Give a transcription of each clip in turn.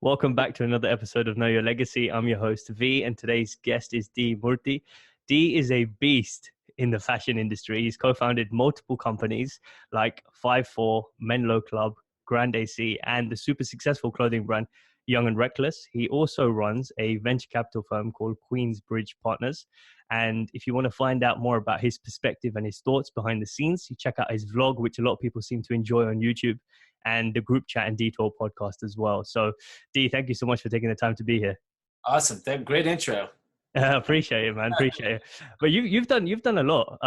Welcome back to another episode of Know Your Legacy. I'm your host, V, and today's guest is Dee Murthy. Dee is a beast in the fashion industry. He's co-founded multiple companies like 5-4, Menlo Club, Grand AC, and the super successful clothing brand Young and Reckless. He also runs a venture capital firm called Queensbridge Partners. And if you want to find out more about his perspective and his thoughts behind the scenes, you check out his vlog, which a lot of people seem to enjoy on YouTube, and the group chat and detour podcast as well. So Dee, thank you so much for taking the time to be here. Awesome. Great intro. Appreciate it, man. Appreciate it. But you've done a lot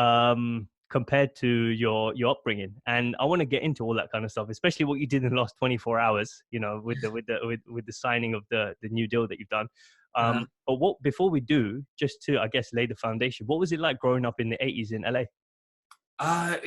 compared to your upbringing, and I want to get into all that kind of stuff, especially what you did in the last 24 hours. You know, with the signing of the new deal that you've done. But before we do, just to I guess lay the foundation, what was it like growing up in the 80s in LA? I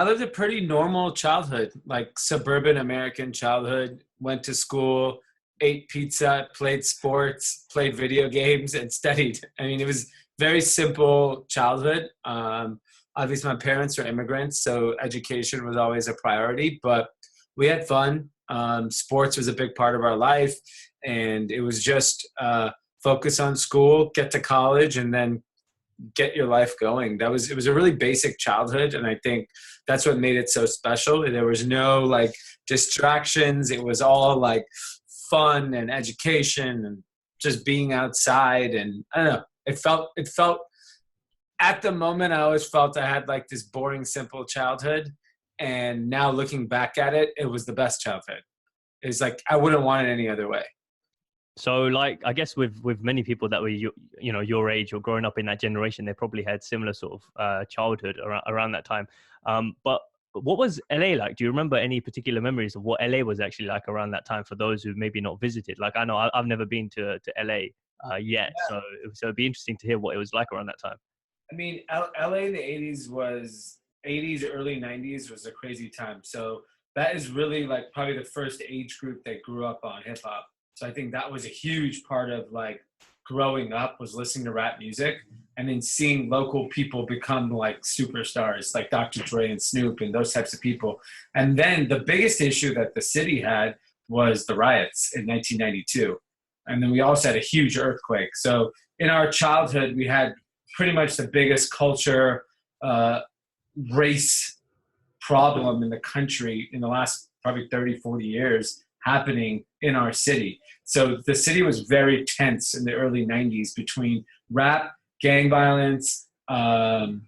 lived a pretty normal childhood, like suburban American childhood. Went to school, ate pizza, played sports, played video games, and studied. I mean, it was very simple childhood. Obviously, my parents were immigrants, so education was always a priority, but we had fun. Sports was a big part of our life, and it was just focus on school, get to college, and then get your life going. It was a really basic childhood, and I think that's what made it so special. There was no like distractions. It was all like fun and education and just being outside. And I don't know, it felt at the moment, I always felt I had like this boring, simple childhood. And now looking back at it, it was the best childhood. It's like, I wouldn't want it any other way. So like, I guess with many people that were, your age or growing up in that generation, they probably had similar sort of childhood around that time. But what was LA like? Do you remember any particular memories of what LA was actually like around that time for those who maybe not visited? Like, I know I've never been to LA yet. Yeah. So it'd be interesting to hear what it was like around that time. I mean, LA in the 80s, early 90s was a crazy time. So that is really like probably the first age group that grew up on hip hop. So I think that was a huge part of like growing up, was listening to rap music and then seeing local people become like superstars like Dr. Dre and Snoop and those types of people. And then the biggest issue that the city had was the riots in 1992. And then we also had a huge earthquake. So in our childhood, we had pretty much the biggest culture, race problem in the country in the last probably 30, 40 years happening in our city. So the city was very tense in the early 90s between rap, gang violence, the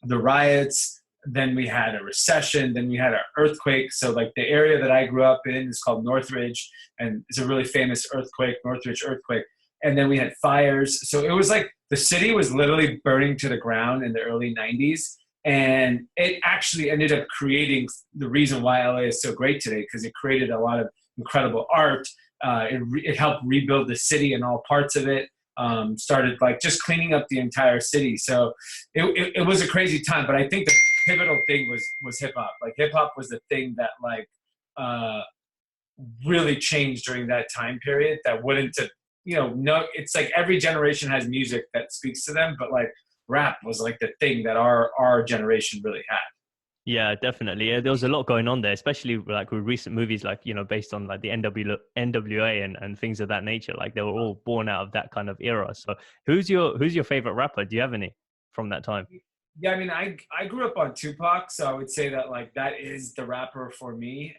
riots. Then we had a recession. Then we had an earthquake. So like the area that I grew up in is called Northridge, and it's a really famous earthquake, Northridge earthquake. And then we had fires. So it was like the city was literally burning to the ground in the early 90s. And it actually ended up creating the reason why LA is so great today, because it created a lot of incredible art. It helped rebuild the city and all parts of it. Started like just cleaning up the entire city. So it was a crazy time. But I think the pivotal thing was hip hop. Like hip hop was the thing that like really changed during that time period. That wouldn't have, no, it's like every generation has music that speaks to them, but like rap was like the thing that our generation really had. Yeah, definitely. Yeah, there was a lot going on there, especially like with recent movies, like, based on like the NWA and things of that nature. Like they were all born out of that kind of era. So who's your favorite rapper? Do you have any from that time? Yeah, I mean, I grew up on Tupac, so I would say that like that is the rapper for me,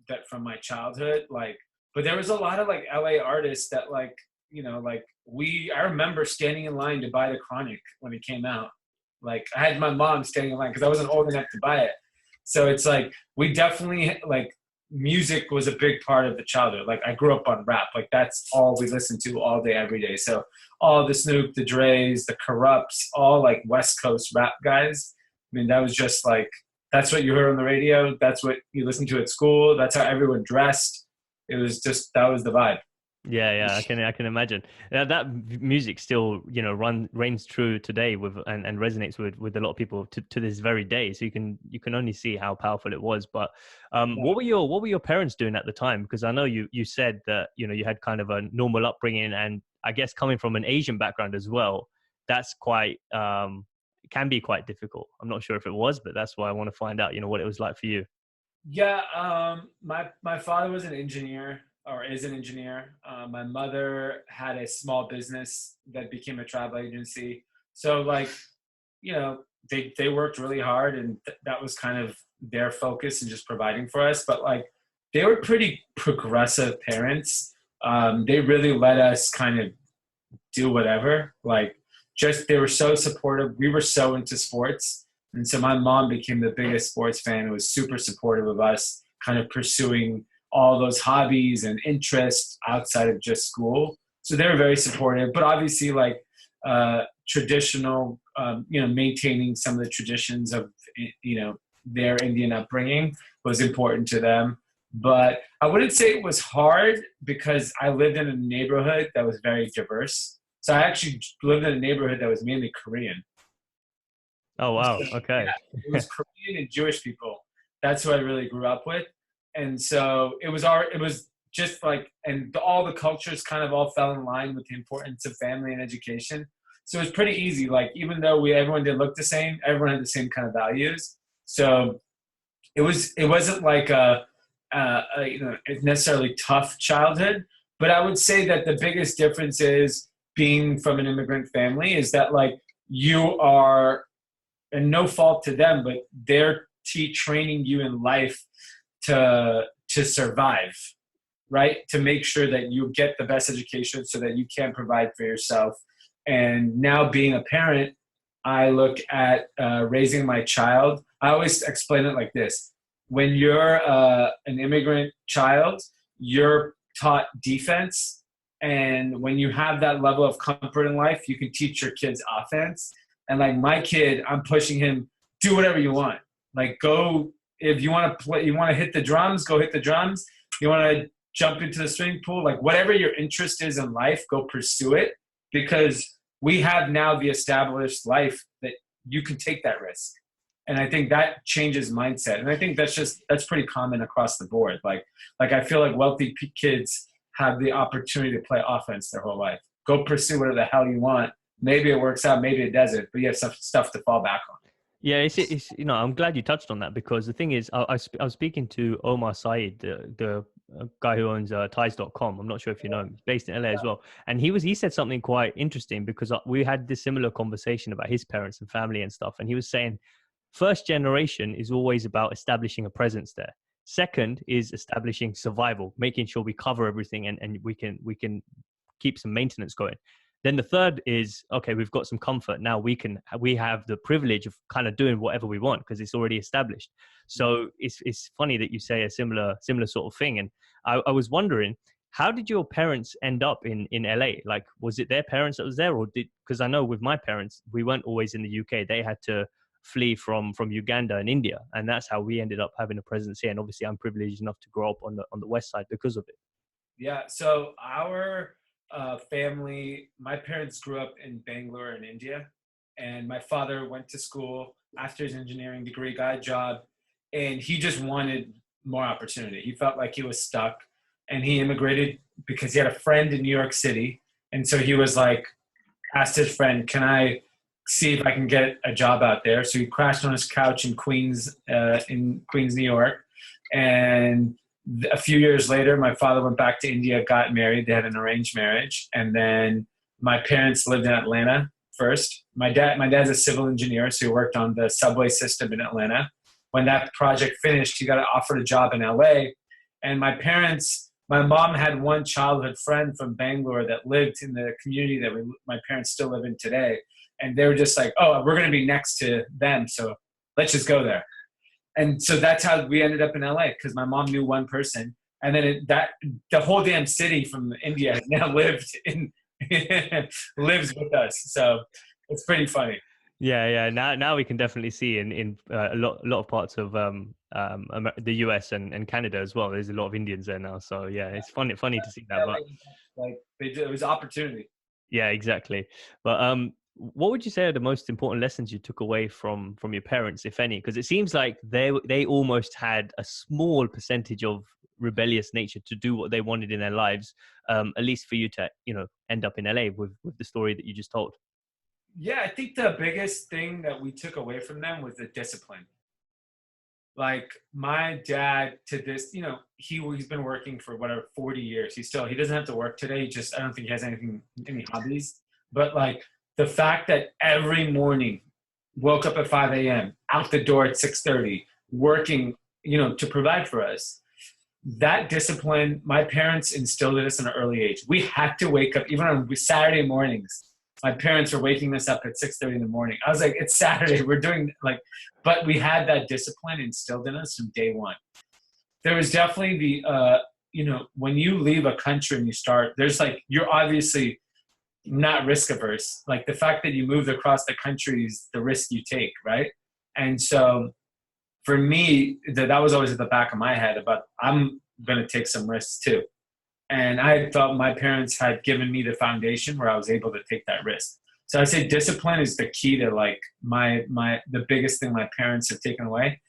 that from my childhood. Like, but there was a lot of like LA artists that like, I remember standing in line to buy The Chronic when it came out. Like I had my mom standing in line because I wasn't old enough to buy it. So it's like, we definitely like music was a big part of the childhood. Like I grew up on rap. Like that's all we listened to all day, every day. So all the Snoop, the Dre's, the Corrupts, all like West Coast rap guys. I mean, that was just like, that's what you heard on the radio. That's what you listened to at school. That's how everyone dressed. It was just, that was the vibe. Yeah, I can imagine. That music still, reigns true today with and resonates with a lot of people to this very day. So you can only see how powerful it was. But what were your parents doing at the time? Because I know you said that you had kind of a normal upbringing, and I guess coming from an Asian background as well, that's quite can be quite difficult. I'm not sure if it was, but that's why I want to find out what it was like for you. Yeah, my father was an engineer. or is an engineer. My mother had a small business that became a travel agency. So like, you know, they worked really hard, and that was kind of their focus and just providing for us. But like, they were pretty progressive parents. They really let us kind of do whatever. Like, just they were so supportive. We were so into sports, and so my mom became the biggest sports fan. Was super supportive of us kind of pursuing all those hobbies and interests outside of just school. So they were very supportive. But obviously, like traditional, maintaining some of the traditions of their Indian upbringing was important to them. But I wouldn't say it was hard because I lived in a neighborhood that was very diverse. So I actually lived in a neighborhood that was mainly Korean. Oh, So, wow. yeah, Okay. it was Korean and Jewish people. That's who I really grew up with, and so it was just like, and all the cultures kind of all fell in line with the importance of family and education. So it was pretty easy. Like, even though everyone didn't look the same, everyone had the same kind of values. So it wasn't like a necessarily tough childhood, but I would say that the biggest difference is being from an immigrant family is that like you are, and no fault to them, but they're training you in life to survive, right? To make sure that you get the best education so that you can provide for yourself. And now being a parent, I look at raising my child. I always explain it like this: when you're an immigrant child, you're taught defense, and when you have that level of comfort in life, you can teach your kids offense. And like my kid, I'm pushing him, do whatever you want. Like, go, if you want to play, you want to hit the drums, go hit the drums. You want to jump into the swimming pool, like whatever your interest is in life, go pursue it, because we have now the established life that you can take that risk. And I think that changes mindset. And I think that's pretty common across the board. Like I feel like wealthy kids have the opportunity to play offense their whole life. Go pursue whatever the hell you want. Maybe it works out, maybe it doesn't, but you have stuff to fall back on. Yeah, it's I'm glad you touched on that, because the thing is, I was speaking to Omar Saeed, the guy who owns ties.com. I'm not sure if you know him. He's based in LA as well. And he said something quite interesting, because we had this similar conversation about his parents and family and stuff. And he was saying, first generation is always about establishing a presence there. Second is establishing survival, making sure we cover everything, and we can keep some maintenance going. Then the third is, okay, we've got some comfort. Now we have the privilege of kind of doing whatever we want because it's already established. So it's funny that you say a similar sort of thing. And I was wondering, how did your parents end up in LA? Like, was it their parents that was there, or because I know with my parents, we weren't always in the UK. They had to flee from Uganda and India, and that's how we ended up having a presence here. And obviously, I'm privileged enough to grow up on the west side because of it. Yeah. So our family, my parents grew up in Bangalore in India, and my father went to school after his engineering degree, got a job, and he just wanted more opportunity. He felt like he was stuck, and he immigrated because he had a friend in New York City, and so he was like, asked his friend, "Can I see if I can get a job out there?" So he crashed on his couch in Queens, New York, and a few years later, my father went back to India, got married. They had an arranged marriage, and then my parents lived in Atlanta first. My dad's a civil engineer, so he worked on the subway system in Atlanta. When that project finished, he got offered a job in LA. And my mom had one childhood friend from Bangalore that lived in the community that my parents still live in today. And they were just like, "Oh, we're going to be next to them, so let's just go there." And so that's how we ended up in LA, because my mom knew one person, and then the whole damn city from India has now lives with us. So it's pretty funny. Yeah. Now we can definitely see in a lot of parts of the US and Canada as well. There's a lot of Indians there now. So yeah, it's funny to see that. But Like it was opportunity. yeah, exactly. But what would you say are the most important lessons you took away from your parents, if any? Because it seems like they almost had a small percentage of rebellious nature to do what they wanted in their lives. At least for you to end up in LA with the story that you just told. Yeah, I think the biggest thing that we took away from them was the discipline. Like my dad to this, you know, he's been working for whatever 40 years. He doesn't have to work today. I don't think he has any hobbies. But like the fact that every morning woke up at 5 a.m., out the door at 6:30, working, you know, to provide for us. That discipline, my parents instilled in us at an early age. We had to wake up, even on Saturday mornings. My parents were waking us up at 6:30 in the morning. I was like, it's Saturday. We're doing like, but we had that discipline instilled in us from day one. There was definitely you know, when you leave a country and you start, there's like, you're obviously not risk averse. Like the fact that you moved across the country is the risk you take, right? And so for me, that was always at the back of my head about I'm going to take some risks too. And I felt my parents had given me the foundation where I was able to take that risk. So I say discipline is the key to like the biggest thing my parents have taken away.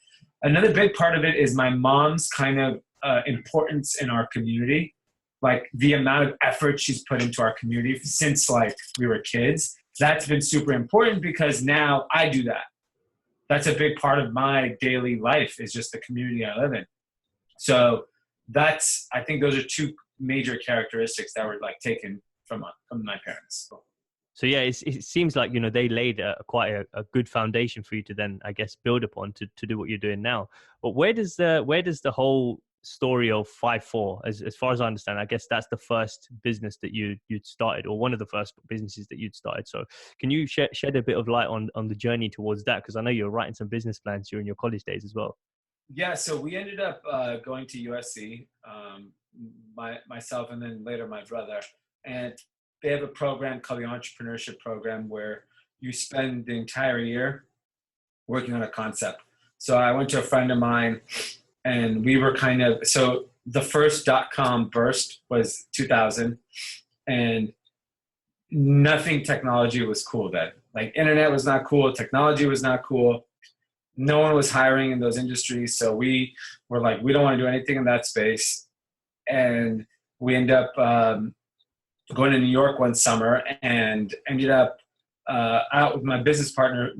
Another big part of it is my mom's kind of importance in our community, like the amount of effort she's put into our community since like we were kids. That's been super important because now I do that. That's a big part of my daily life is just the community I live in. So I think those are two major characteristics that were like taken from my parents. So yeah, it seems like, you know, they laid quite a good foundation for you to then, I guess, build upon to do what you're doing now. But where does the whole story of 5-4, as far as I understand, I guess that's the first business that you'd started, or one of the first businesses that you'd started. So can you shed a bit of light on the journey towards that? Because I know you're writing some business plans during your college days as well. Yeah, so we ended up going to USC, myself and then later my brother, and they have a program called the Entrepreneurship Program where you spend the entire year working on a concept. So I went to a friend of mine and we were so the first .com burst was 2000 and nothing technology was cool then. Like internet was not cool, technology was not cool. No one was hiring in those industries. So we were like, we don't want to do anything in that space. And we ended up going to New York one summer and ended up out with my business partner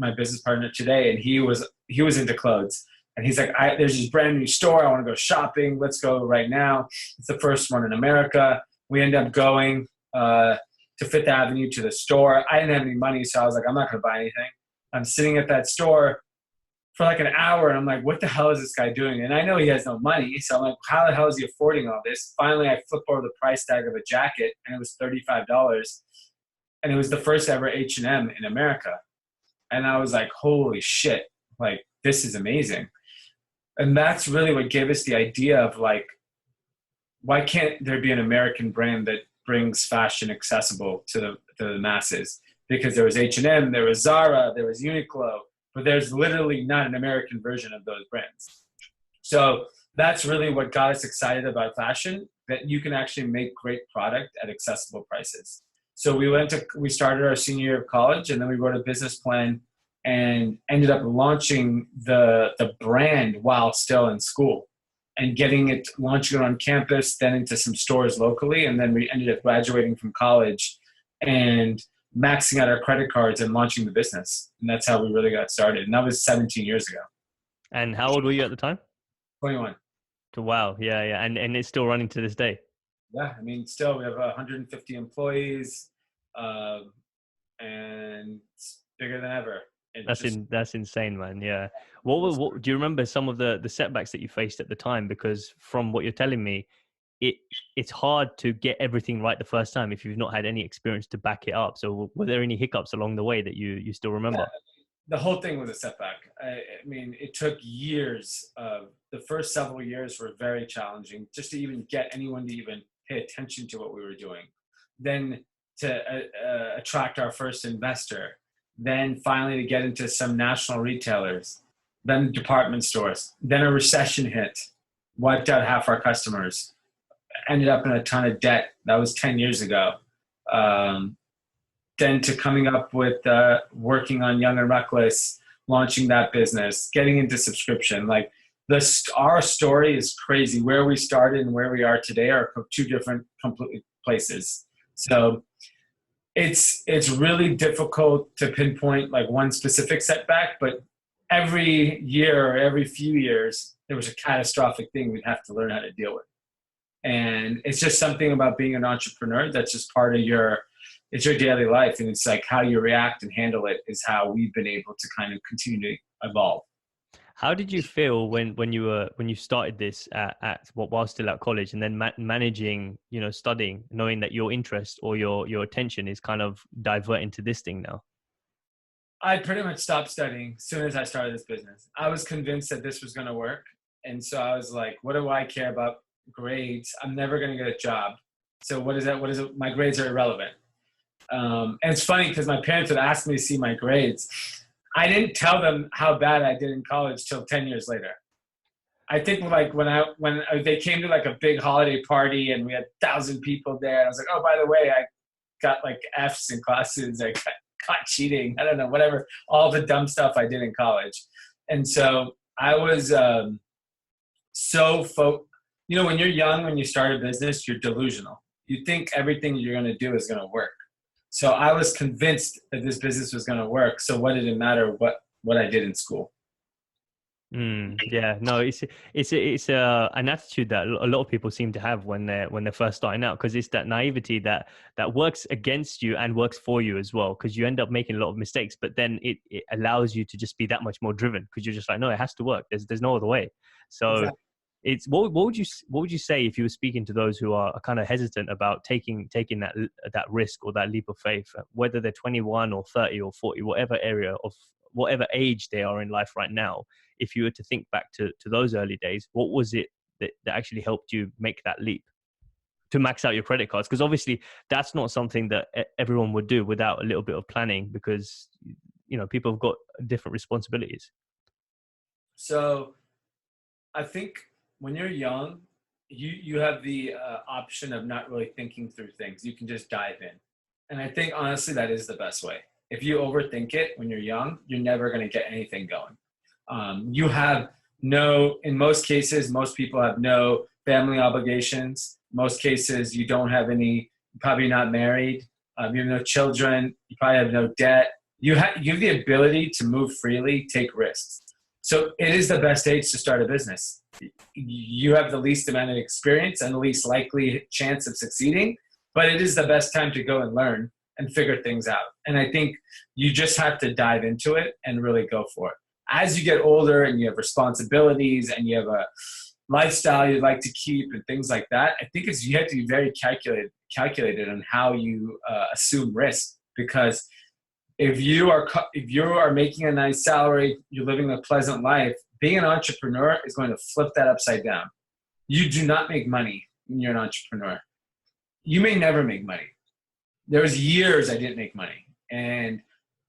today. And he was into clothes. And he's like, there's this brand new store. I want to go shopping. Let's go right now. It's the first one in America. We ended up going to Fifth Avenue to the store. I didn't have any money. So I was like, I'm not going to buy anything. I'm sitting at that store for like an hour and I'm like, what the hell is this guy doing? And I know he has no money. So I'm like, how the hell is he affording all this? Finally, I flip over the price tag of a jacket and it was $35. And it was the first ever H&M in America. And I was like, holy shit, like this is amazing. And that's really what gave us the idea of like, why can't there be an American brand that brings fashion accessible to the masses? Because there was H&M, there was Zara, there was Uniqlo, but there's literally not an American version of those brands. So that's really what got us excited about fashion, that you can actually make great product at accessible prices. So we started our senior year of college and then we wrote a business plan and ended up launching the brand while still in school and launching it on campus, then into some stores locally. And then we ended up graduating from college and maxing out our credit cards and launching the business. And that's how we really got started. And that was 17 years ago. And how old were you at the time? 21. Wow. Yeah. And it's still running to this day. Yeah. I mean, still we have 150 employees and it's bigger than ever. That's insane, man. Yeah. What do you remember some of the setbacks that you faced at the time? Because from what you're telling me, it's hard to get everything right the first time if you've not had any experience to back it up. So were there any hiccups along the way that you still remember? Yeah, the whole thing was a setback. I mean, it took years. The first several years were very challenging just to even get anyone to even pay attention to what we were doing. Then to attract our first investor. Then finally to get into some national retailers. Then department stores. Then a recession hit, wiped out half our customers. Ended up in a ton of debt. That was 10 years ago. Then to coming up with working on Young and Reckless, launching that business, getting into subscription. Like our story is crazy. Where we started and where we are today are two different complete places. So it's really difficult to pinpoint like one specific setback, but every year or every few years, there was a catastrophic thing we'd have to learn how to deal with. And it's just something about being an entrepreneur that's just part of it's your daily life. And it's like how you react and handle it is how we've been able to kind of continue to evolve. How did you feel when you started this while still at college, and then managing, studying, knowing that your interest or your attention is kind of diverting to this thing now? I pretty much stopped studying as soon as I started this business. I was convinced that this was going to work. And so I was like, what do I care about grades? I'm never going to get a job. So what is that? What is it? My grades are irrelevant. And it's funny because my parents would ask me to see my grades. I didn't tell them how bad I did in college till 10 years later. I think like when they came to like a big holiday party and we had 1,000 people there, I was like, oh, by the way, I got like F's in classes. I got caught cheating. I don't know, whatever, all the dumb stuff I did in college. And so I was when you're young, when you start a business, you're delusional. You think everything you're going to do is going to work. So I was convinced that this business was going to work. So what did it matter what I did in school? Yeah, no, it's an attitude that a lot of people seem to have when they're first starting out, because it's that naivety that works against you and works for you as well, because you end up making a lot of mistakes, but then it allows you to just be that much more driven, because you're just like, no, it has to work. There's no other way. So Exactly. it's what would you say if you were speaking to those who are kind of hesitant about taking that risk or that leap of faith, whether they're 21 or 30 or 40, whatever age they are in life right now? If you were to think back to those early days, what was it that actually helped you make that leap to max out your credit cards? Because obviously that's not something that everyone would do without a little bit of planning, because people have got different responsibilities. So I think when you're young, you have the option of not really thinking through things. You can just dive in. And I think honestly, that is the best way. If you overthink it when you're young, you're never going to get anything going. You have in most cases, most people have no family obligations. Most cases, you don't have any, you're probably not married. You have no children. You probably have no debt. You have the ability to move freely, take risks. So it is the best age to start a business. You have the least amount of experience and the least likely chance of succeeding, but it is the best time to go and learn and figure things out. And I think you just have to dive into it and really go for it. As you get older and you have responsibilities and you have a lifestyle you'd like to keep and things like that, I think you have to be very calculated on how you assume risk. Because if you are making a nice salary, you're living a pleasant life, being an entrepreneur is going to flip that upside down. You do not make money when you're an entrepreneur. You may never make money. There was years I didn't make money. And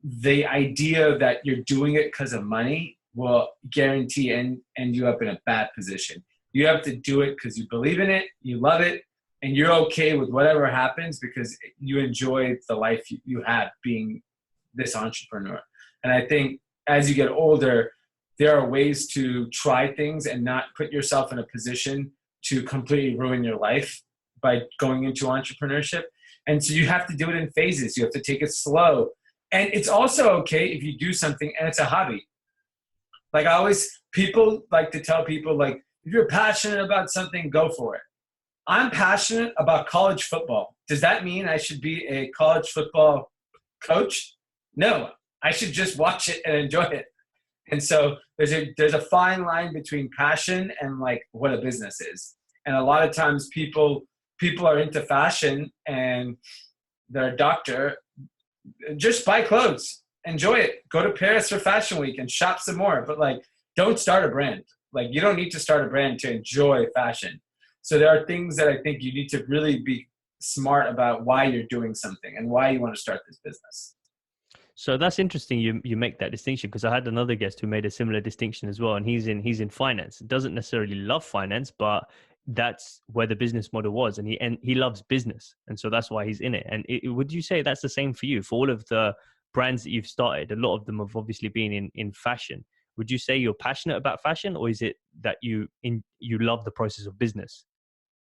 the idea that you're doing it because of money will guarantee end you up in a bad position. You have to do it because you believe in it, you love it, and you're okay with whatever happens because you enjoy the life you have being this entrepreneur. And I think as you get older, there are ways to try things and not put yourself in a position to completely ruin your life by going into entrepreneurship. And so you have to do it in phases. You have to take it slow. And it's also okay if you do something and it's a hobby. Like people like to tell people, like, if you're passionate about something, go for it. I'm passionate about college football. Does that mean I should be a college football coach? No, I should just watch it and enjoy it. And so there's a fine line between passion and like what a business is. And a lot of times people are into fashion and they're a doctor. Just buy clothes, enjoy it, go to Paris for Fashion Week and shop some more. But like, don't start a brand. Like, you don't need to start a brand to enjoy fashion. So there are things that I think you need to really be smart about why you're doing something and why you want to start this business. So that's interesting. You make that distinction, because I had another guest who made a similar distinction as well, and he's in finance. Doesn't necessarily love finance, but that's where the business model was, and he loves business, and so that's why he's in it. And would you say that's the same for you? For all of the brands that you've started, a lot of them have obviously been in fashion. Would you say you're passionate about fashion, or is it that you love the process of business?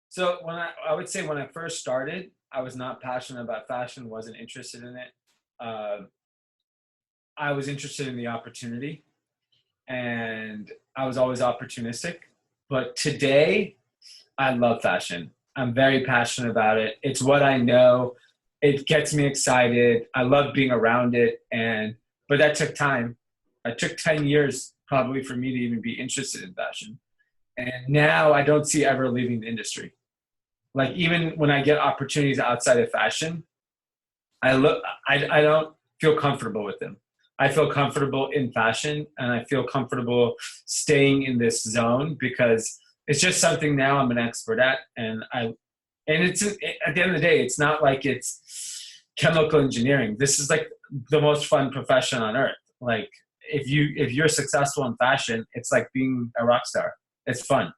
So I would say when I first started, I was not passionate about fashion, wasn't interested in it. I was interested in the opportunity. and I was always opportunistic. But today, I love fashion. I'm very passionate about it. It's what I know. It gets me excited. I love being around it. But that took time. It took 10 years probably for me to even be interested in fashion. And now I don't see ever leaving the industry. Like even when I get opportunities outside of fashion, I don't feel comfortable with them. I feel comfortable in fashion, and I feel comfortable staying in this zone because it's just something now I'm an expert at. And it's at the end of the day, it's not like it's chemical engineering. This is like the most fun profession on earth. Like if you're successful in fashion, it's like being a rock star. It's fun.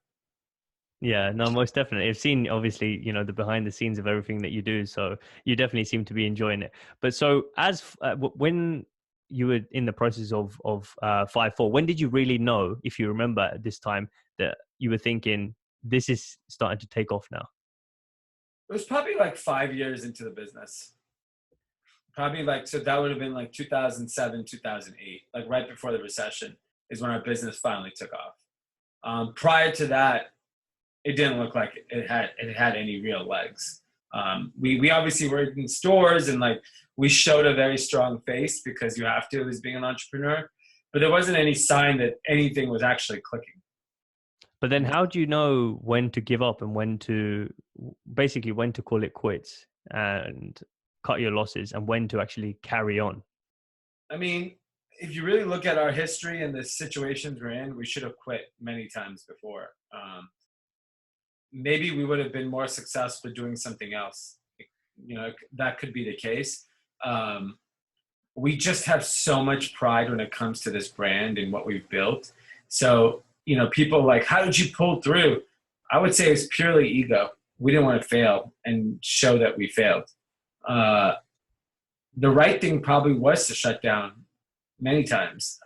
Yeah, no, most definitely. I've seen obviously, the behind the scenes of everything that you do, so you definitely seem to be enjoying it. But so, when you were in the process of 5-4, when did you really know, if you remember at this time, that you were thinking this is starting to take off now? It was probably like 5 years into the business. Probably like, so that would have been like 2007, 2008, like right before the recession is when our business finally took off. Prior to that, it didn't look like it had any real legs. We obviously were in stores and like we showed a very strong face because you have to as being an entrepreneur, but there wasn't any sign that anything was actually clicking. But then, how do you know when to give up and basically when to call it quits and cut your losses, and when to actually carry on? I mean, if you really look at our history and the situations we're in, we should have quit many times before. Maybe we would have been more successful doing something else. That could be the case. We just have so much pride when it comes to this brand and what we've built. So, people are like, how did you pull through? I would say it's purely ego. We didn't want to fail and show that we failed. The right thing probably was to shut down many times.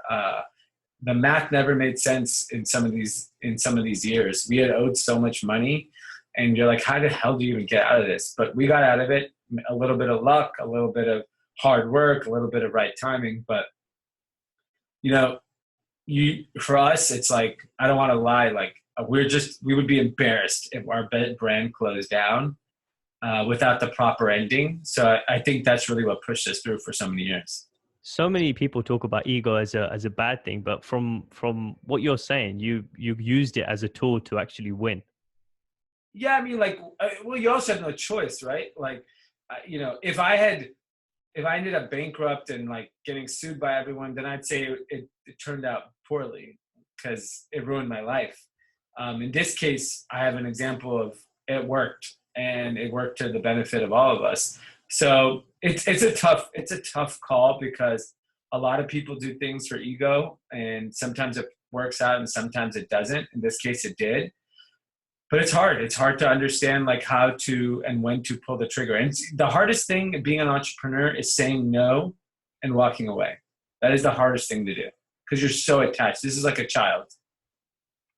The math never made sense in some of these years. We had owed so much money, and you're like, how the hell do you even get out of this? But we got out of it. A little bit of luck, a little bit of hard work, a little bit of right timing. But for us, it's like, I don't want to lie. Like we would be embarrassed if our brand closed down without the proper ending. So I think that's really what pushed us through for so many years. So many people talk about ego as a bad thing, but from what you're saying, you used it as a tool to actually win. Yeah, I mean, like, well, you also have no choice, right? Like, if I ended up bankrupt and like getting sued by everyone, then I'd say it turned out poorly because it ruined my life. In this case, I have an example of it worked, and it worked to the benefit of all of us. So it's a tough call because a lot of people do things for ego, and sometimes it works out and sometimes it doesn't. In this case, it did. But it's hard. It's hard to understand like how to and when to pull the trigger. And the hardest thing being an entrepreneur is saying no and walking away. That is the hardest thing to do because you're so attached. This is like a child.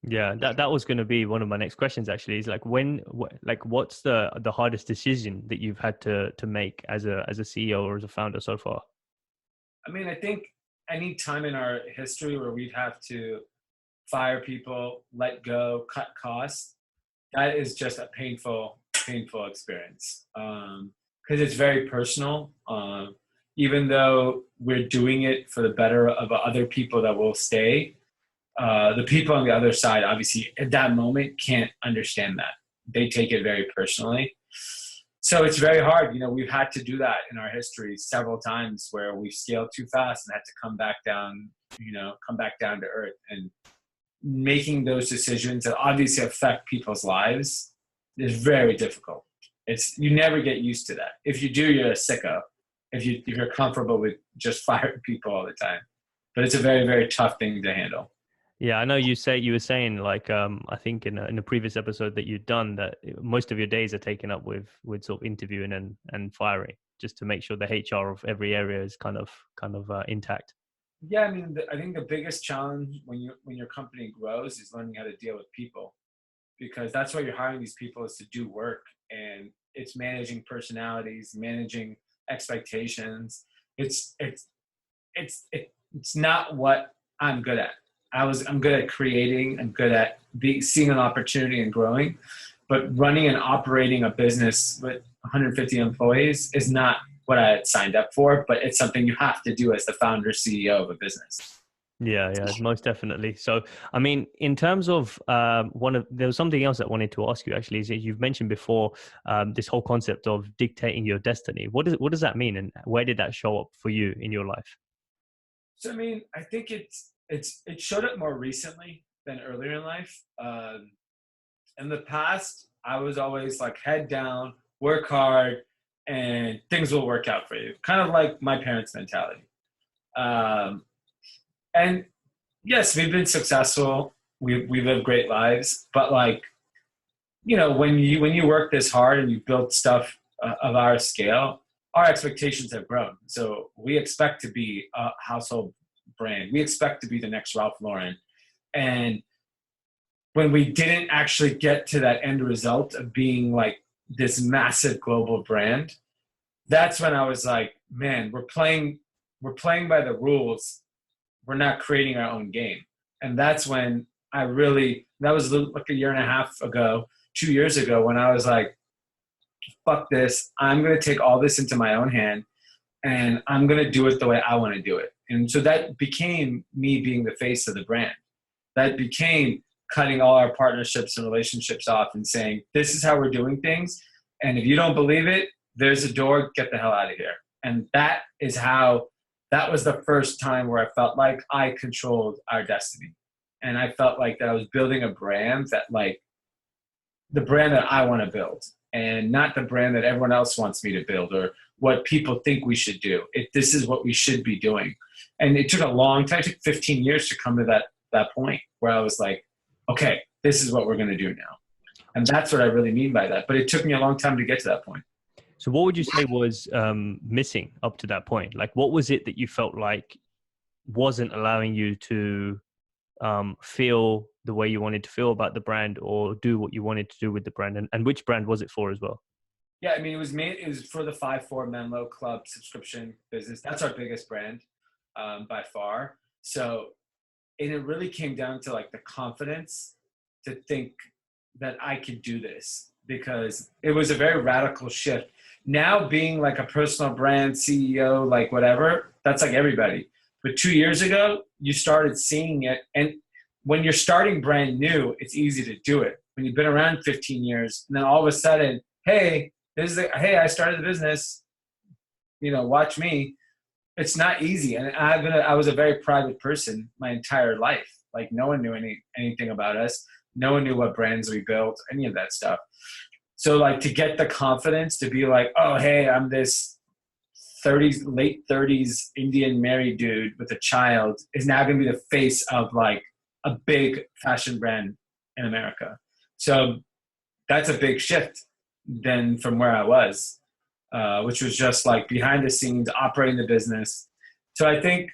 Yeah, that was going to be one of my next questions. Actually, is like what's the hardest decision that you've had to make as a CEO or as a founder so far? I mean, I think any time in our history where we'd have to fire people, let go, cut costs, that is just a painful experience because it's very personal. Even though we're doing it for the better of other people that will stay, the people on the other side, obviously, at that moment can't understand that. They take it very personally. So it's very hard. We've had to do that in our history several times where we've scaled too fast and had to come back down to earth. And making those decisions that obviously affect people's lives is very difficult. You never get used to that. If you do, you're a sicko. If you're comfortable with just firing people all the time, but it's a very, very tough thing to handle. Yeah, I know you were saying like I think in a previous episode that you'd done that most of your days are taken up with sort of interviewing and firing just to make sure the HR of every area is kind of intact. Yeah, I mean, I think the biggest challenge when your company grows is learning how to deal with people, because that's why you're hiring these people is to do work, and it's managing personalities, managing expectations. It's not what I'm good at. I'm good at creating. I'm good at seeing an opportunity and growing. But running and operating a business with 150 employees is not what I had signed up for, but it's something you have to do as the founder CEO of a business. Yeah, most definitely. So, I mean, in terms of there was something else I wanted to ask you actually, is that you've mentioned before this whole concept of dictating your destiny. What does that mean, and where did that show up for you in your life? So, I mean, I think it showed up more recently than earlier in life. In the past, I was always like head down, work hard, and things will work out for you. Kind of like my parents' mentality. Um, and yes, we've been successful. We live great lives, but like, when you work this hard and you build stuff of our scale, our expectations have grown. So we expect to be a household brand. We expect to be the next Ralph Lauren. And when we didn't actually get to that end result of being like this massive global brand, that's when I was like, man, we're playing by the rules. We're not creating our own game. And that's when that was like a year and a half ago, 2 years ago, when I was like, fuck this. I'm going to take all this into my own hand and I'm going to do it the way I want to do it. And so that became me being the face of the brand. That became cutting all our partnerships and relationships off and saying, this is how we're doing things. And if you don't believe it, there's a door, get the hell out of here. And that was the first time where I felt like I controlled our destiny. And I felt like that I was building a brand the brand that I want to build, and not the brand that everyone else wants me to build or what people think we should do. This is what we should be doing. And it took a long time. It took 15 years to come to that point where I was like, okay, this is what we're going to do now. And that's what I really mean by that. But it took me a long time to get to that point. So what would you say was missing up to that point? Like, what was it that you felt like wasn't allowing you to feel the way you wanted to feel about the brand or do what you wanted to do with the brand? And which brand was it for as well? Yeah, I mean, it was for the 5-4 Menlo Club subscription business. That's our biggest brand by far. So, and it really came down to like the confidence to think that I could do this, because it was a very radical shift. Now being like a personal brand CEO, like whatever, that's like everybody. But 2 years ago, you started seeing it. And when you're starting brand new, it's easy to do it. When you've been around 15 years, and then all of a sudden, hey, I started the business, watch me. It's not easy. And I was a very private person my entire life. Like no one knew anything about us. No one knew what brands we built, any of that stuff. So like to get the confidence to be like, oh, hey, I'm this late 30s Indian married dude with a child, is now going to be the face of like a big fashion brand in America. So that's a big shift then from where I was, which was just like behind the scenes operating the business. So I think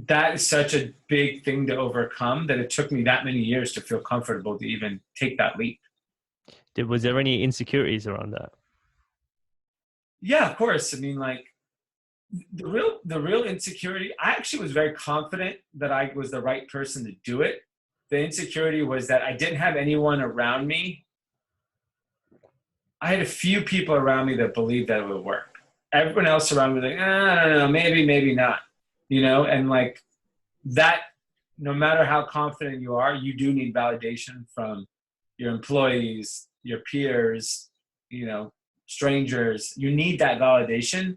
that is such a big thing to overcome that it took me that many years to feel comfortable to even take that leap. Was there any insecurities around that? Yeah, of course. I mean, like the real insecurity, I actually was very confident that I was the right person to do it. The insecurity was that I didn't have anyone around me. I had a few people around me that believed that it would work. Everyone else around me was like, I don't know, maybe not, and like that, no matter how confident you are, you do need validation from your employees, your peers, strangers. You need that validation.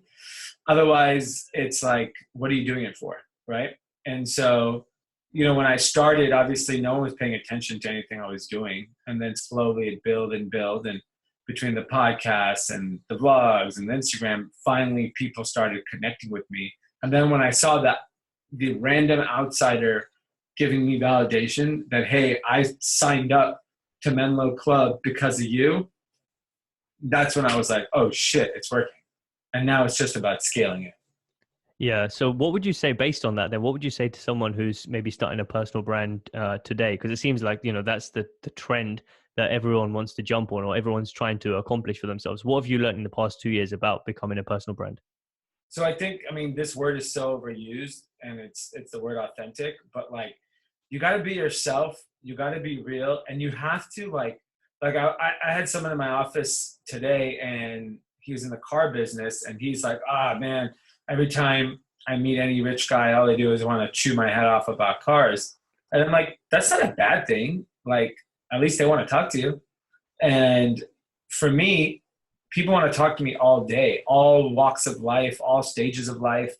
Otherwise, it's like, what are you doing it for, right? And so, when I started, obviously no one was paying attention to anything I was doing. And then slowly it build. And between the podcasts and the vlogs and the Instagram, finally people started connecting with me. And then when I saw that the random outsider giving me validation that, hey, I signed up to Menlo Club because of you, that's when I was like, oh shit, it's working. And now it's just about scaling it. Yeah. So what would you say based on that then? What would you say to someone who's maybe starting a personal brand today? Because it seems like, that's the trend that everyone wants to jump on or everyone's trying to accomplish for themselves. What have you learned in the past 2 years about becoming a personal brand? So I think, this word is so overused, and it's the word authentic, but like, you got to be yourself. You got to be real, and you have to like I had someone in my office today, and he was in the car business, and he's like, ah, man, every time I meet any rich guy, all they do is want to chew my head off about cars. And I'm like, that's not a bad thing. Like, at least they want to talk to you. And for me, people want to talk to me all day, all walks of life, all stages of life.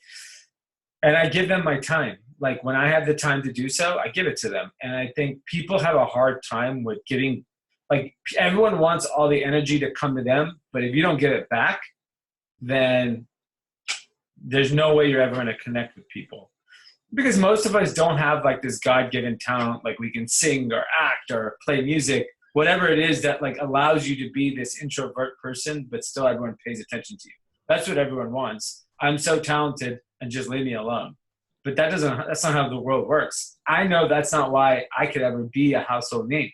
And I give them my time. Like, when I have the time to do so, I give it to them. And I think people have a hard time with giving, like, everyone wants all the energy to come to them, but if you don't give it back, then there's no way you're ever going to connect with people. Because most of us don't have like this God-given talent, like we can sing or act or play music, whatever it is that like allows you to be this introvert person, but still everyone pays attention to you. That's what everyone wants. I'm so talented and just leave me alone. But that's not how the world works. I know that's not why I could ever be a household name.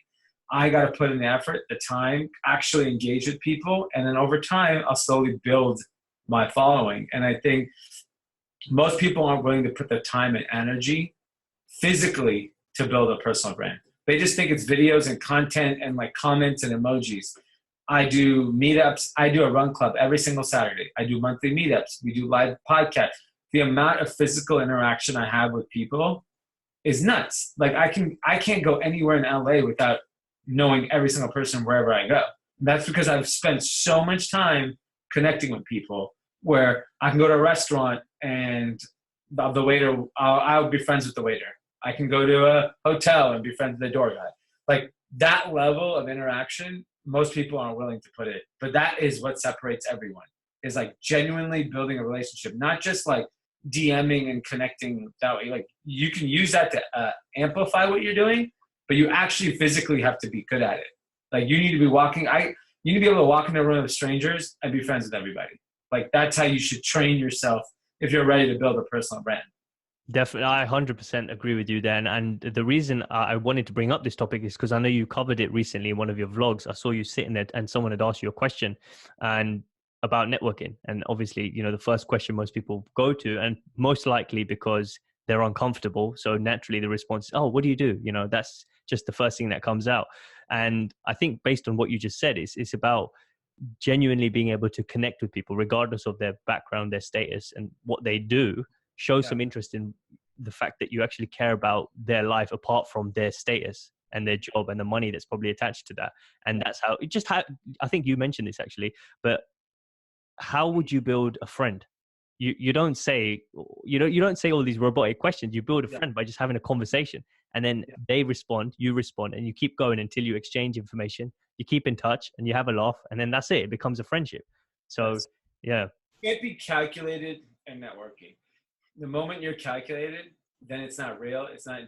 I got to put in the effort, the time, actually engage with people. And then over time, I'll slowly build my following. And I think most people aren't willing to put the time and energy physically to build a personal brand. They just think it's videos and content and like comments and emojis. I do meetups. I do a run club every single Saturday. I do monthly meetups. We do live podcasts. The amount of physical interaction I have with people is nuts. Like, I can't go anywhere in LA without knowing every single person wherever I go. That's because I've spent so much time connecting with people, where I can go to a restaurant and the waiter, I'll be friends with the waiter. I can go to a hotel and be friends with the door guy. Like, that level of interaction, most people aren't willing to put it. But that is what separates everyone, is like genuinely building a relationship, not just like DMing and connecting that way. Like, you can use that to amplify what you're doing, but you actually physically have to be good at it. Like, you need to be you need to be able to walk into a room of strangers and be friends with everybody. Like, that's how you should train yourself if you're ready to build a personal brand. Definitely, I 100% agree with you, Dan. And the reason I wanted to bring up this topic is because I know you covered it recently in one of your vlogs. I saw you sitting there and someone had asked you a question and about networking. And obviously, the first question most people go to, and most likely because they're uncomfortable. So naturally the response is, oh, what do you do? That's just the first thing that comes out. And I think based on what you just said, it's about genuinely being able to connect with people regardless of their background, their status, and what they do. Show some interest in the fact that you actually care about their life apart from their status and their job and the money that's probably attached to that. And that's how I think you mentioned this actually, but how would you build a friend? You don't say all these robotic questions. You build a friend by just having a conversation, and then they respond, you respond, and you keep going until you exchange information. You keep in touch and you have a laugh, and then that's it. It becomes a friendship. So it can't be calculated in networking. The moment you're calculated, then it's not real. It's not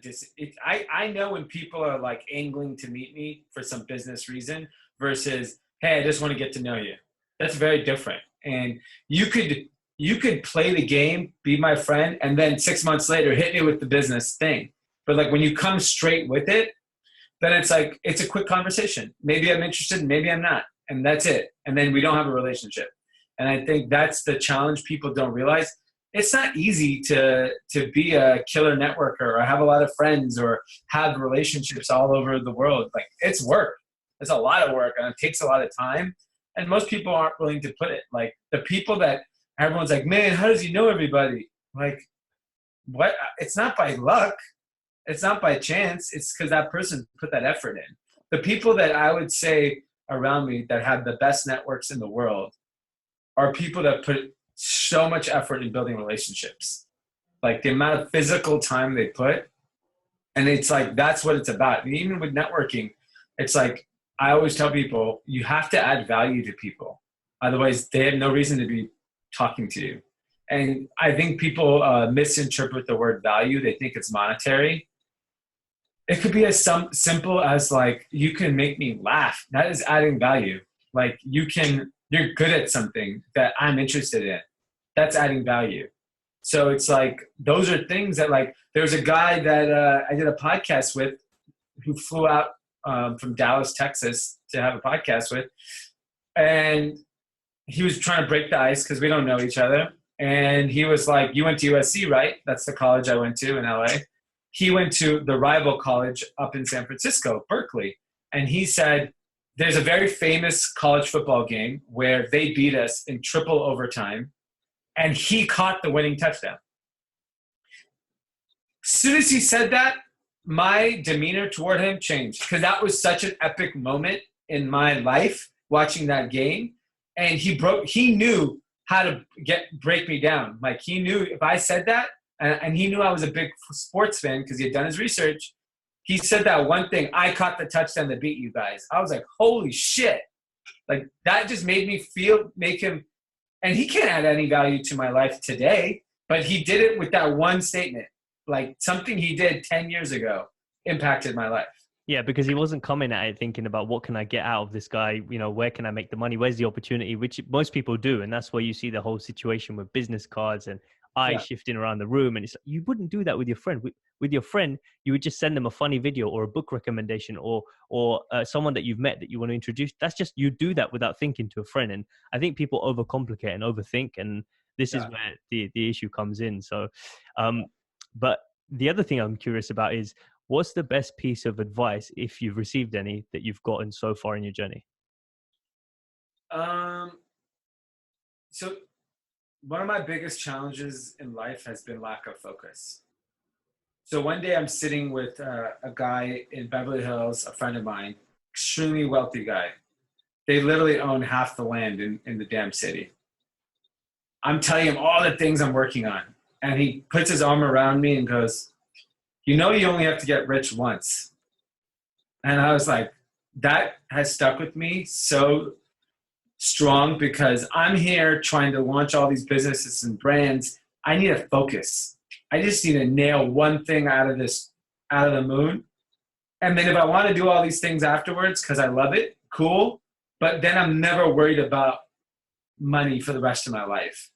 I know when people are like angling to meet me for some business reason versus, hey, I just want to get to know you. That's very different. And you could play the game, be my friend, and then 6 months later hit me with the business thing. But like, when you come straight with it, then it's like, it's a quick conversation. Maybe I'm interested, maybe I'm not. And that's it. And then we don't have a relationship. And I think that's the challenge people don't realize. It's not easy to be a killer networker or have a lot of friends or have relationships all over the world. Like, it's work. It's a lot of work, and it takes a lot of time. And most people aren't willing to put it. Like, the people that everyone's like, man, how does he know everybody? Like, what? It's not by luck. It's not by chance. It's because that person put that effort in. The people that I would say around me that have the best networks in the world are people that put so much effort in building relationships. Like, the amount of physical time they put. And it's like, that's what it's about. And even with networking, it's like, I always tell people, you have to add value to people. Otherwise, they have no reason to be talking to you. And I think people misinterpret the word value. They think it's monetary. It could be as simple as like, you can make me laugh. That is adding value. Like, you're good at something that I'm interested in. That's adding value. So it's like, those are things that, like, there's a guy that I did a podcast with who flew out from Dallas, Texas to have a podcast with. And he was trying to break the ice because we don't know each other. And he was like, you went to USC, right? That's the college I went to in LA. He went to the rival college up in San Francisco, Berkeley. And he said, there's a very famous college football game where they beat us in triple overtime, and he caught the winning touchdown. As soon as he said that, my demeanor toward him changed, because that was such an epic moment in my life watching that game. And he knew how to break me down. Like, he knew if I said that, and he knew I was a big sports fan because he had done his research. He said that one thing, I caught the touchdown that beat you guys. I was like, holy shit. Like, that just made me make him, and he can't add any value to my life today, but he did it with that one statement. Like, something he did 10 years ago impacted my life. Yeah, because he wasn't coming at it thinking about what can I get out of this guy? You know, where can I make the money? Where's the opportunity? Which most people do. And that's where you see the whole situation with business cards and eyes shifting around the room. And it's like, you wouldn't do that with your friend. With your friend, you would just send them a funny video or a book recommendation or someone that you've met that you want to introduce. That's just, you do that without thinking to a friend. And I think people overcomplicate and overthink. And this is where the issue comes in. So, but the other thing I'm curious about is, what's the best piece of advice, if you've received any, that you've gotten so far in your journey? So one of my biggest challenges in life has been lack of focus. So one day I'm sitting with a guy in Beverly Hills, a friend of mine, extremely wealthy guy. They literally own half the land in the damn city. I'm telling him all the things I'm working on. And he puts his arm around me and goes, you know, you only have to get rich once. And I was like, that has stuck with me so strong, because I'm here trying to launch all these businesses and brands. I need to focus. I just need to nail one thing out of the moon. And then if I want to do all these things afterwards, because I love it, cool. But then I'm never worried about money for the rest of my life.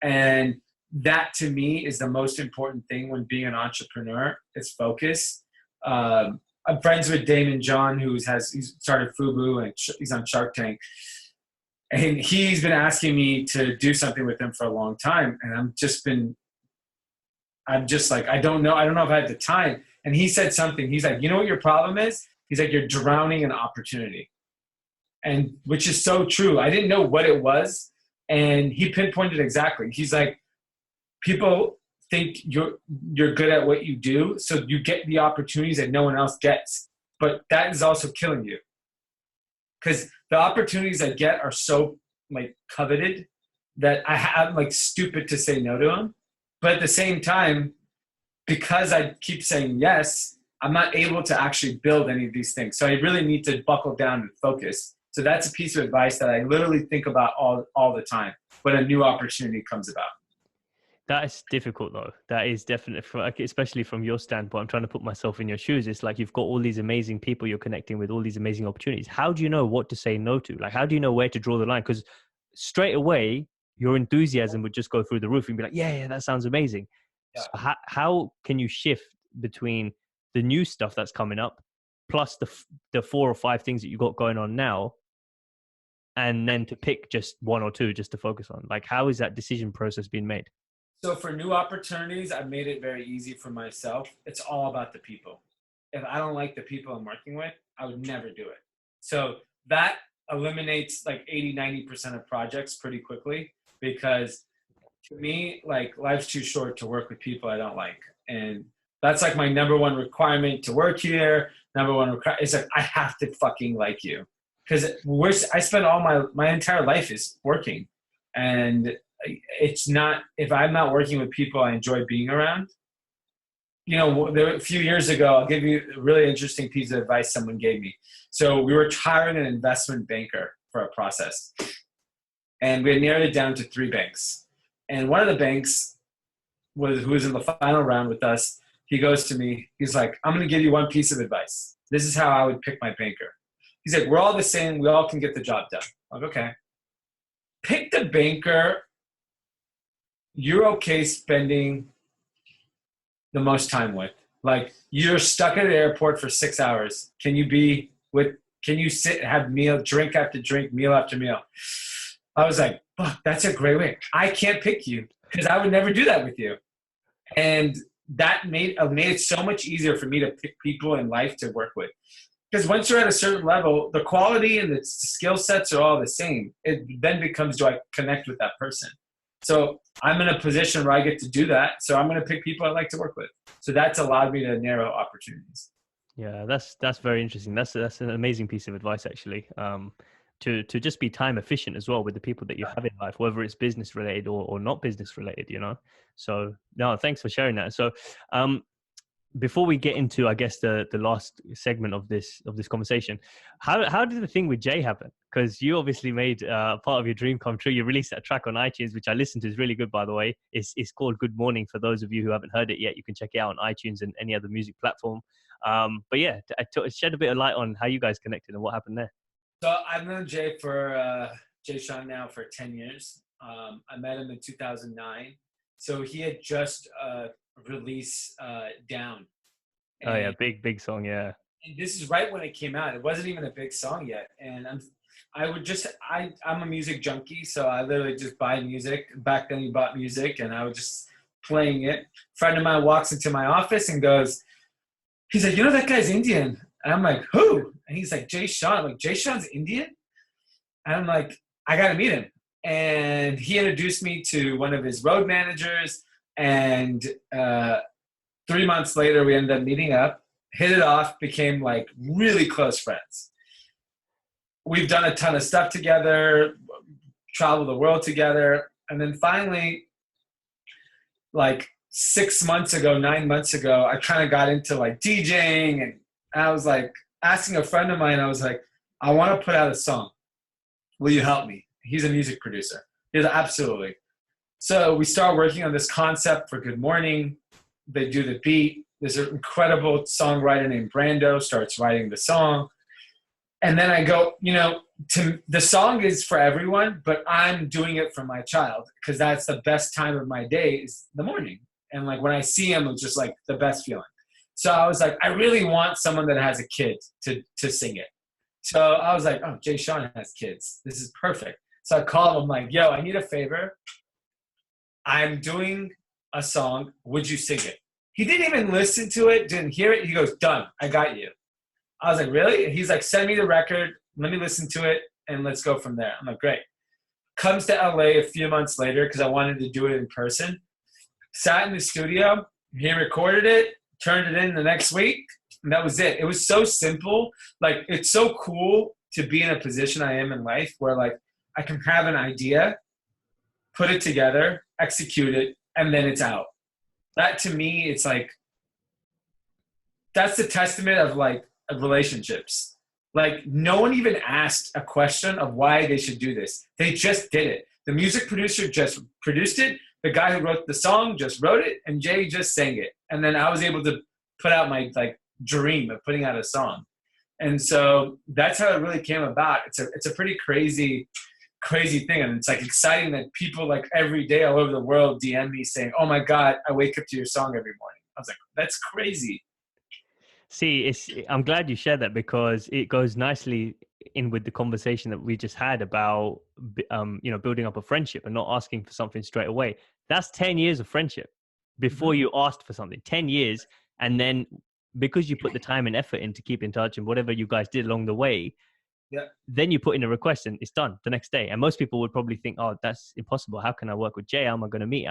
And that, to me, is the most important thing when being an entrepreneur, is focus. I'm friends with Damon John, he's started FUBU, and he's on Shark Tank. And he's been asking me to do something with him for a long time. And I'm just like, I don't know if I have the time. And he said something. He's like, you know what your problem is? He's like, you're drowning in opportunity. And which is so true. I didn't know what it was. And he pinpointed exactly. He's like, people think you're good at what you do, so you get the opportunities that no one else gets. But that is also killing you, because the opportunities I get are so like coveted that I'm like stupid to say no to them. But at the same time, because I keep saying yes, I'm not able to actually build any of these things. So I really need to buckle down and focus. So that's a piece of advice that I literally think about all the time when a new opportunity comes about. That is difficult, though. That is definitely, especially from your standpoint. I'm trying to put myself in your shoes. It's like you've got all these amazing people you're connecting with, all these amazing opportunities. How do you know what to say no to? Like, how do you know where to draw the line? Because straight away, your enthusiasm would just go through the roof and be like, yeah, that sounds amazing. Yeah. So how can you shift between the new stuff that's coming up, plus the 4 or 5 things that you got going on now, and then to pick just 1 or 2 just to focus on? Like, how is that decision process being made? So for new opportunities, I've made it very easy for myself. It's all about the people. If I don't like the people I'm working with, I would never do it. So that eliminates like 80-90% of projects pretty quickly, because to me, like, life's too short to work with people I don't like. And that's like my number one requirement to work here. It's like, I have to fucking like you. Because I spend all my entire life is working. And it's not, if I'm not working with people I enjoy being around. You know, a few years ago, I'll give you a really interesting piece of advice someone gave me. So we were hiring an investment banker for a process. And we had narrowed it down to 3 banks. And one of the banks who was in the final round with us, he goes to me, he's like, I'm going to give you one piece of advice. This is how I would pick my banker. He's like, we're all the same. We all can get the job done. I'm like, okay. Pick the banker you're okay spending the most time with. Like, you're stuck at the airport for 6 hours. Can you sit, have drink after drink, meal after meal? I was like, fuck, that's a great way. I can't pick you because I would never do that with you. And that made it so much easier for me to pick people in life to work with. Because once you're at a certain level, the quality and the skill sets are all the same. It then becomes, do I connect with that person? So I'm in a position where I get to do that. So I'm going to pick people I like to work with. So that's allowed me to narrow opportunities. Yeah, that's very interesting. That's an amazing piece of advice, actually. To just be time efficient as well with the people that you have in life, whether it's business related or not business related, you know. So no, thanks for sharing that. So before we get into, I guess, the last segment of this conversation, how did the thing with Jay happen? Because you obviously made part of your dream come true. You released that track on iTunes, which I listened to. Is really good, by the way. It's called Good Morning. For those of you who haven't heard it yet, you can check it out on iTunes and any other music platform. But yeah, shed a bit of light on how you guys connected and what happened there. So I've known Jay Sean now for 10 years. I met him in 2009. So he had just released Down. And, Oh yeah, big song, yeah. and this is right when it came out. It wasn't even a big song yet. And I'm a music junkie, so I literally just buy music. Back then you bought music and I was just playing it. A friend of mine walks into my office and he's like, you know, that guy's Indian. And I'm like, who? And he's like, Jay Sean. I'm like, Jay Sean's Indian? And I'm like, I got to meet him. And he introduced me to one of his road managers. And 3 months later, we ended up meeting up, hit it off, became like really close friends. We've done a ton of stuff together, traveled the world together. And then finally, like 9 months ago, I kind of got into like DJing, and I was like asking a friend of mine, I was like, I want to put out a song. Will you help me? He's a music producer. He's like, absolutely. So we start working on this concept for Good Morning. They do the beat. There's an incredible songwriter named Brando starts writing the song. And then I go, you know, the song is for everyone, but I'm doing it for my child because that's the best time of my day is the morning. And like when I see him, it's just like the best feeling. So I was like, I really want someone that has a kid to sing it. So I was like, oh, Jay Sean has kids. This is perfect. So I called him. I'm like, yo, I need a favor. I'm doing a song. Would you sing it? He didn't even listen to it, didn't hear it. He goes, done. I got you. I was like, really? He's like, send me the record. Let me listen to it, and let's go from there. I'm like, great. Comes to LA a few months later because I wanted to do it in person. Sat in the studio. He recorded it, turned it in the next week, and that was it. It was so simple. Like, it's so cool to be in a position I am in life where, like, I can have an idea, put it together, execute it, and then it's out. That, to me, it's like, that's the testament of, like, of relationships. Like, no one even asked a question of why they should do this. They just did it. The music producer just produced it. The guy who wrote the song just wrote it, and Jay just sang it. And then I was able to put out my like dream of putting out a song. And so that's how it really came about. It's a pretty crazy thing. And it's like exciting that people like every day all over the world DM me saying, oh my God, I wake up to your song every morning. I was like, that's crazy. See, I'm glad you shared that because it goes nicely in with the conversation that we just had about, building up a friendship and not asking for something straight away. That's 10 years of friendship before you asked for something. 10 years, and then because you put the time and effort in to keep in touch and whatever you guys did along the way, then you put in a request and it's done the next day. And most people would probably think, oh, that's impossible. How can I work with Jay? How am I going to meet?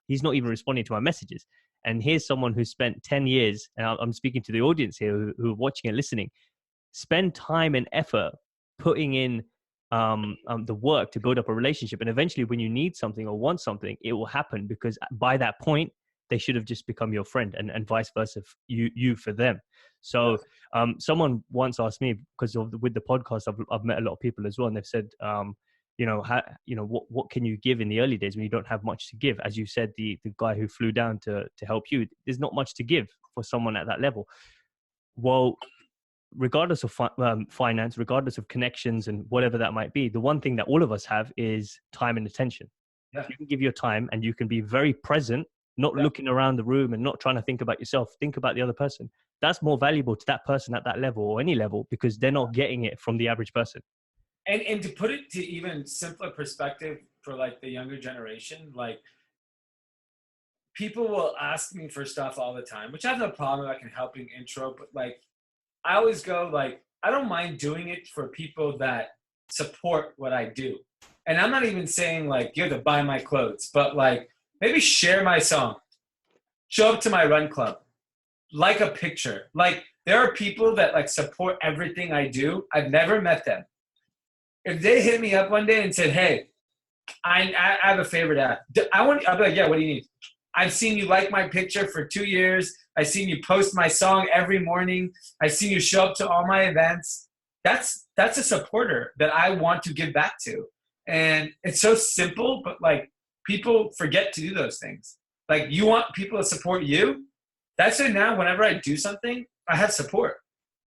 He's not even responding to my messages. And here's someone who spent 10 years, and I'm speaking to the audience here who are watching and listening, spend time and effort putting in the work to build up a relationship. And eventually when you need something or want something, it will happen because by that point, they should have just become your friend and vice versa, you for them. So someone once asked me, because with the podcast, I've met a lot of people as well, and they've said, what can you give in the early days when you don't have much to give? As you said, the guy who flew down to help you, there's not much to give for someone at that level. Well, regardless of finance, regardless of connections and whatever that might be, the one thing that all of us have is time and attention. Yeah. You can give your time and you can be very present, not looking around the room and not trying to think about yourself, think about the other person. That's more valuable to that person at that level or any level because they're not getting it from the average person. And to put it to even simpler perspective for like the younger generation, like people will ask me for stuff all the time, which I have no problem like in helping intro, but like I always go like, I don't mind doing it for people that support what I do. And I'm not even saying like you have to buy my clothes, but like maybe share my song, show up to my run club, like a picture. Like there are people that like support everything I do. I've never met them. If they hit me up one day and said, hey, I have a favorite app. I'll be like, yeah, what do you need? I've seen you like my picture for 2 years. I've seen you post my song every morning. I've seen you show up to all my events. That's a supporter that I want to give back to. And it's so simple, but like people forget to do those things. Like you want people to support you. That's it. Now, whenever I do something, I have support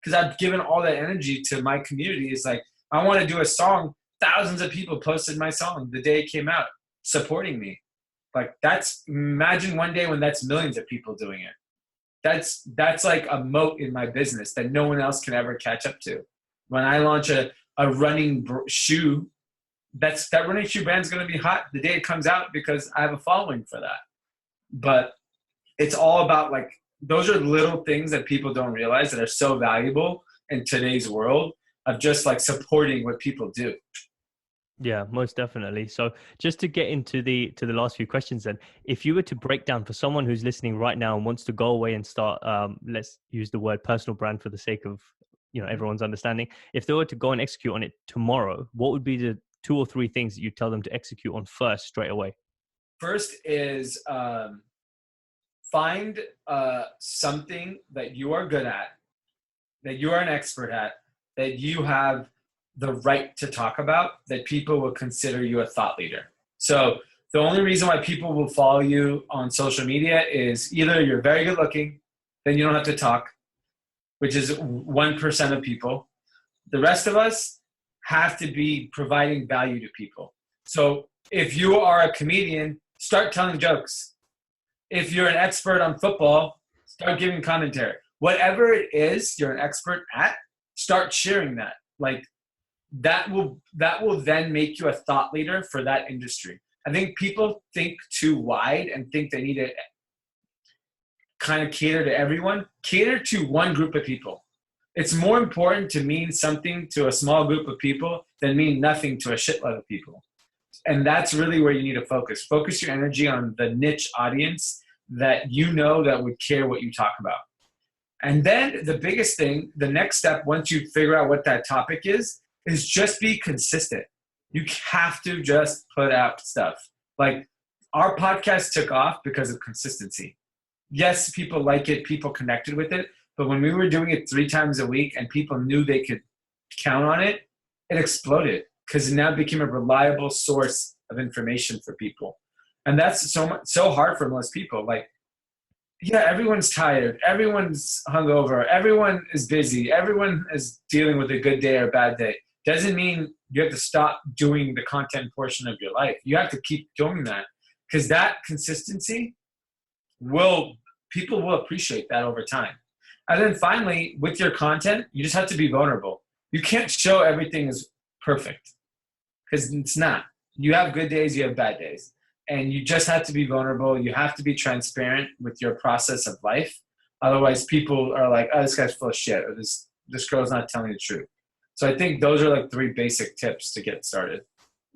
because I've given all that energy to my community. It's like, I want to do a song. Thousands of people posted my song the day it came out, supporting me. Like imagine one day when that's millions of people doing it. That's like a moat in my business that no one else can ever catch up to. When I launch a running shoe, that running shoe brand's going to be hot the day it comes out because I have a following for that. But it's all about like, those are little things that people don't realize that are so valuable in today's world of just like supporting what people do. Yeah, most definitely. So just to get into the last few questions then, if you were to break down for someone who's listening right now and wants to go away and start, let's use the word personal brand for the sake of, everyone's understanding. If they were to go and execute on it tomorrow, what would be the 2 or 3 things that you tell them to execute on first straight away? First is find something that you are good at, that you are an expert at, that you have the right to talk about, that people will consider you a thought leader. So the only reason why people will follow you on social media is either you're very good looking, then you don't have to talk, which is 1% of people. The rest of us have to be providing value to people. So if you are a comedian, start telling jokes. If you're an expert on football, start giving commentary. Whatever it is you're an expert at, start sharing that. Like that will then make you a thought leader for that industry. I think people think too wide and think they need to kind of cater to everyone. Cater to one group of people. It's more important to mean something to a small group of people than mean nothing to a shitload of people. And that's really where you need to focus. Focus your energy on the niche audience that you know that would care what you talk about. And then the biggest thing, the next step, once you figure out what that topic is just be consistent. You have to just put out stuff. Like our podcast took off because of consistency. Yes, people like it, people connected with it, but when we were doing it 3 times a week and people knew they could count on it, it exploded because it now became a reliable source of information for people. And that's so hard for most people. Like, yeah, everyone's tired. Everyone's hungover. Everyone is busy. Everyone is dealing with a good day or a bad day. Doesn't mean you have to stop doing the content portion of your life. You have to keep doing that because that consistency people will appreciate that over time. And then finally, with your content, you just have to be vulnerable. You can't show everything is perfect because it's not. You have good days, you have bad days. And you just have to be vulnerable. You have to be transparent with your process of life. Otherwise, people are like, oh, this guy's full of shit, or this girl's not telling the truth. So I think those are like 3 basic tips to get started.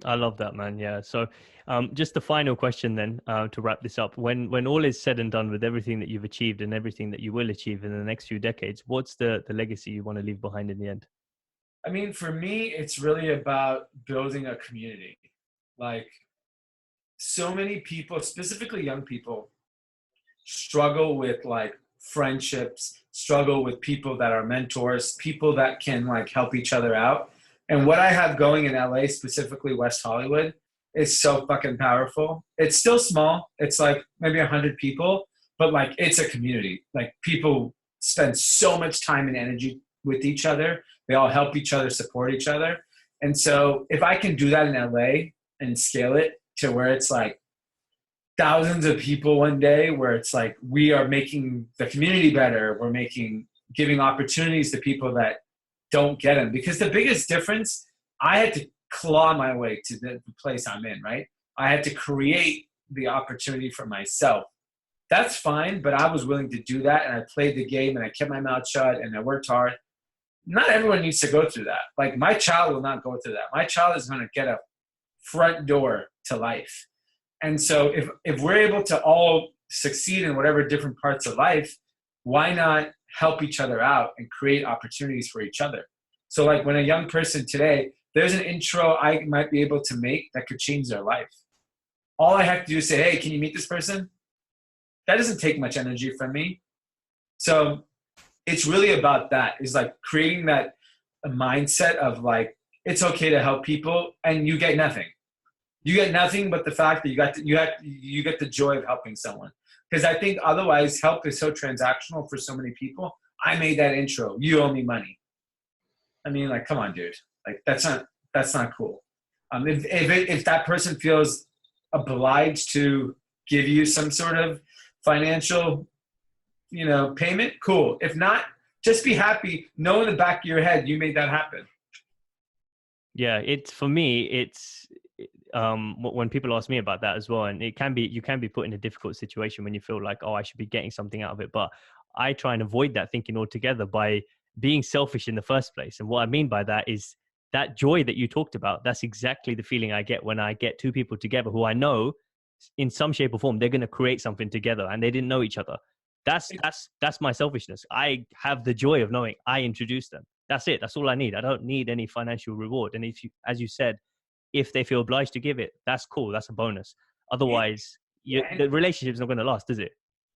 I love that, man. Yeah. So just the final question then to wrap this up. When all is said and done with everything that you've achieved and everything that you will achieve in the next few decades, what's the legacy you want to leave behind in the end? I mean, for me, it's really about building a community. Like so many people, specifically young people, struggle with like friendships, struggle with people that are mentors, people that can like help each other out. And what I have going in LA, specifically West Hollywood, is so fucking powerful. It's still small. It's like maybe 100 people, but like it's a community. Like people spend so much time and energy with each other. They all help each other, support each other. And so if I can do that in LA and scale it to where it's like thousands of people one day, where it's like we are making the community better, we're giving opportunities to people that don't get them. Because the biggest difference, I had to claw my way to the place I'm in, right? I had to create the opportunity for myself. that's fine. But I was willing to do that, and I played the game, and I kept my mouth shut, and I worked hard. Not everyone needs to go through that. Like, my child will not go through that. My child is going to get a front door to life. And so if we're able to all succeed in whatever different parts of life, why not help each other out and create opportunities for each other? So like when a young person today, there's an intro I might be able to make that could change their life. All I have to do is say, hey, can you meet this person? That doesn't take much energy from me. So it's really about that, is like creating that mindset of like, it's okay to help people and you get nothing. You get nothing but the fact that you get the joy of helping someone. Because I think otherwise help is so transactional for so many people. I made that intro. You owe me money. I mean, like, come on, dude. Like, that's not cool. If that person feels obliged to give you some sort of financial, payment, cool. If not, just be happy. Know in the back of your head you made that happen. Yeah, for me, it's when people ask me about that as well, and you can be put in a difficult situation when you feel like, oh, I should be getting something out of it. But I try and avoid that thinking altogether by being selfish in the first place. And what I mean by that is that joy that you talked about. That's exactly the feeling I get when I get two people together who I know in some shape or form they're going to create something together, and they didn't know each other. That's my selfishness. I have the joy of knowing I introduced them. That's it. That's all I need. I don't need any financial reward. And if you, as you said, if they feel obliged to give it, that's cool. That's a bonus. Otherwise, the relationship's not going to last, is it?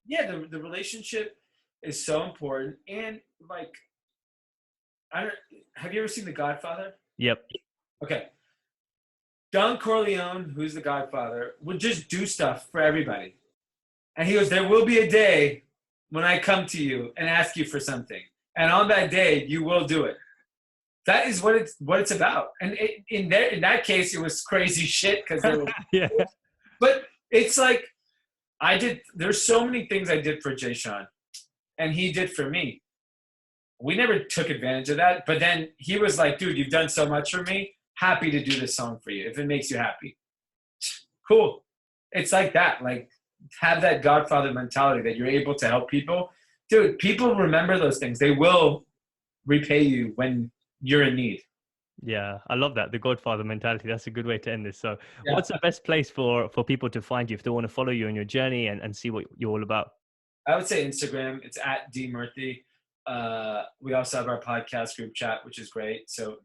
Yeah, the relationship is so important. And like, have you ever seen The Godfather? Yep. Okay. Don Corleone, who's the Godfather, would just do stuff for everybody. And he goes, there will be a day when I come to you and ask you for something. And on that day, you will do it. That is what it's about. And in that case, it was crazy shit because they were. Yeah. But it's like there's so many things I did for Jay Sean, and he did for me. We never took advantage of that. But then he was like, dude, you've done so much for me. Happy to do this song for you if it makes you happy. Cool. It's like that. Like, have that Godfather mentality that you're able to help people. Dude, people remember those things. They will repay you when you're in need. Yeah, I love that. The Godfather mentality. That's a good way to end this. So what's the best place for people to find you if they want to follow you on your journey and see what you're all about? I would say Instagram. It's at Dee Murthy. We also have our podcast group chat, which is great. So,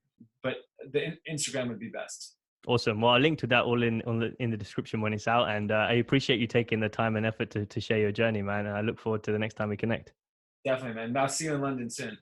but the Instagram would be best. Awesome. Well, I'll link to that all in the description when it's out. And I appreciate you taking the time and effort to share your journey, man. And I look forward to the next time we connect. Definitely, man. I'll see you in London soon.